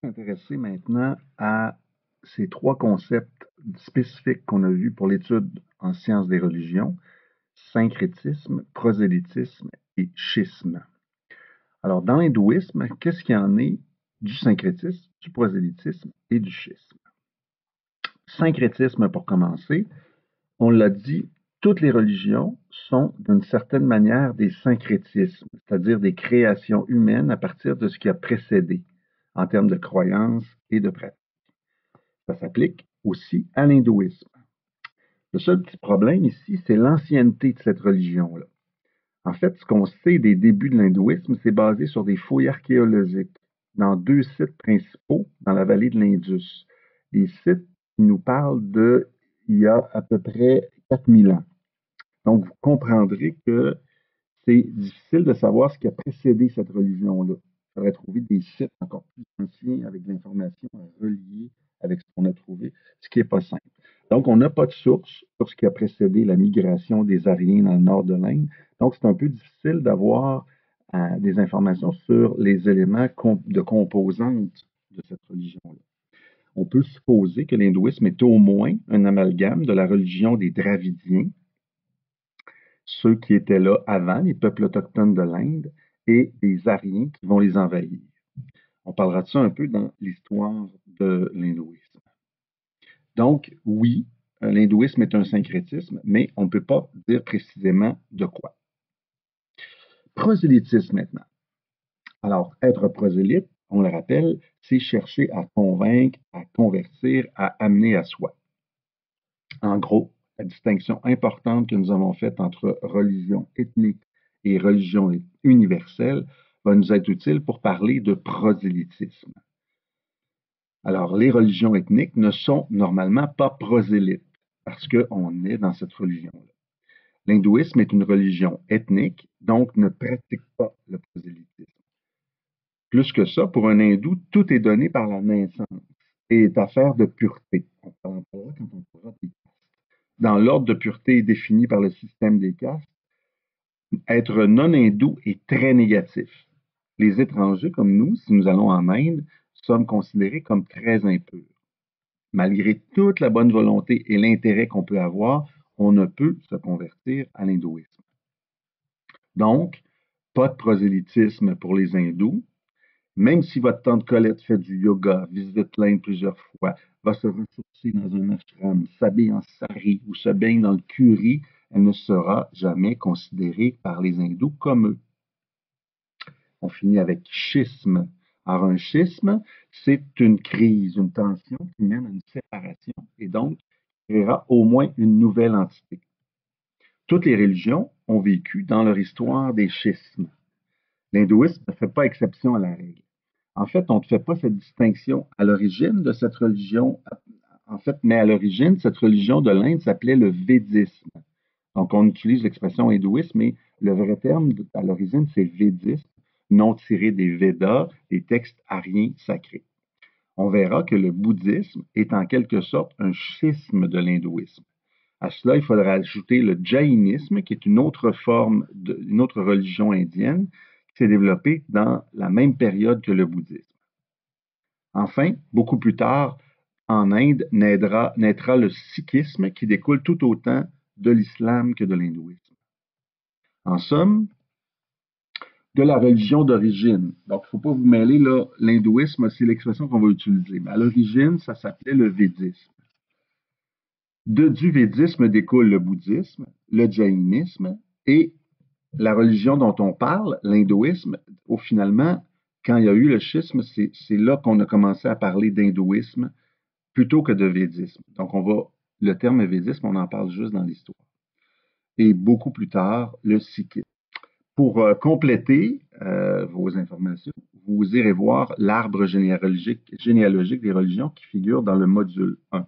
S'intéresser maintenant à ces trois concepts spécifiques qu'on a vus pour l'étude en sciences des religions: syncrétisme, prosélytisme et schisme. Alors, dans l'hindouisme, qu'est-ce qu'il y en est du syncrétisme, du prosélytisme et du schisme? Syncrétisme, pour commencer, on l'a dit, toutes les religions sont d'une certaine manière des syncrétismes, c'est-à-dire des créations humaines à partir de ce qui a précédé en termes de croyances et de pratiques. Ça s'applique aussi à l'hindouisme. Le seul petit problème ici, c'est l'ancienneté de cette religion-là. En fait, ce qu'on sait des débuts de l'hindouisme, c'est basé sur des fouilles archéologiques dans deux sites principaux dans la vallée de l'Indus. Des sites qui nous parlent il y a à peu près 4000 ans. Donc, vous comprendrez que c'est difficile de savoir ce qui a précédé cette religion-là. Il faudrait trouver des sites encore plus anciens avec de l'information à relier avec ce qu'on a trouvé, ce qui n'est pas simple. Donc, on n'a pas de source sur ce qui a précédé la migration des Aryens dans le nord de l'Inde. Donc, c'est un peu difficile d'avoir des informations sur les éléments de composantes de cette religion-là. On peut supposer que l'hindouisme est au moins un amalgame de la religion des Dravidiens, ceux qui étaient là avant, les peuples autochtones de l'Inde, et des Aryens qui vont les envahir. On parlera de ça un peu dans l'histoire de l'hindouisme. Donc, oui, l'hindouisme est un syncrétisme, mais on ne peut pas dire précisément de quoi. Prosélytisme maintenant. Alors, être prosélyte, on le rappelle, c'est chercher à convaincre, à convertir, à amener à soi. En gros, la distinction importante que nous avons faite entre religion ethnique et religion universelle va nous être utile pour parler de prosélytisme. Alors, les religions ethniques ne sont normalement pas prosélytes parce qu'on est dans cette religion-là. L'hindouisme est une religion ethnique, donc ne pratique pas le prosélytisme. Plus que ça, pour un hindou, tout est donné par la naissance et est affaire de pureté. On parlera quand on parlera des castes. Dans l'ordre de pureté défini par le système des castes, être non-hindou est très négatif. Les étrangers comme nous, si nous allons en Inde, sommes considérés comme très impurs. Malgré toute la bonne volonté et l'intérêt qu'on peut avoir, on ne peut se convertir à l'hindouisme. Donc, pas de prosélytisme pour les hindous. Même si votre tante Colette fait du yoga, visite l'Inde plusieurs fois, va se ressourcer dans un ashram, s'habille en sari ou se baigne dans le curry, elle ne sera jamais considérée par les hindous comme eux. On finit avec schisme. Alors, un schisme, c'est une crise, une tension qui mène à une séparation et donc créera au moins une nouvelle entité. Toutes les religions ont vécu dans leur histoire des schismes. L'hindouisme ne fait pas exception à la règle. En fait, on ne fait pas cette distinction à l'origine de cette religion. En fait, mais à l'origine, cette religion de l'Inde s'appelait le védisme. Donc, on utilise l'expression hindouisme, mais le vrai terme à l'origine, c'est védisme, non tiré des Védas, des textes aryens sacrés. On verra que le bouddhisme est en quelque sorte un schisme de l'hindouisme. À cela, il faudra ajouter le jaïnisme, qui est une autre forme, une autre religion indienne, qui s'est développée dans la même période que le bouddhisme. Enfin, beaucoup plus tard, en Inde, naîtra le sikhisme, qui découle tout autant de l'islam que de l'hindouisme. En somme, de la religion d'origine. Donc, il ne faut pas vous mêler, là, l'hindouisme, c'est l'expression qu'on va utiliser. Mais à l'origine, ça s'appelait le védisme. Du védisme découle le bouddhisme, le jaïnisme et la religion dont on parle, l'hindouisme. Finalement, quand il y a eu le schisme, c'est là qu'on a commencé à parler d'hindouisme plutôt que de védisme. Donc, le terme védisme, on en parle juste dans l'histoire. Et beaucoup plus tard, le sikhisme. Pour compléter vos informations, vous irez voir l'arbre généalogique des religions qui figure dans le module 1.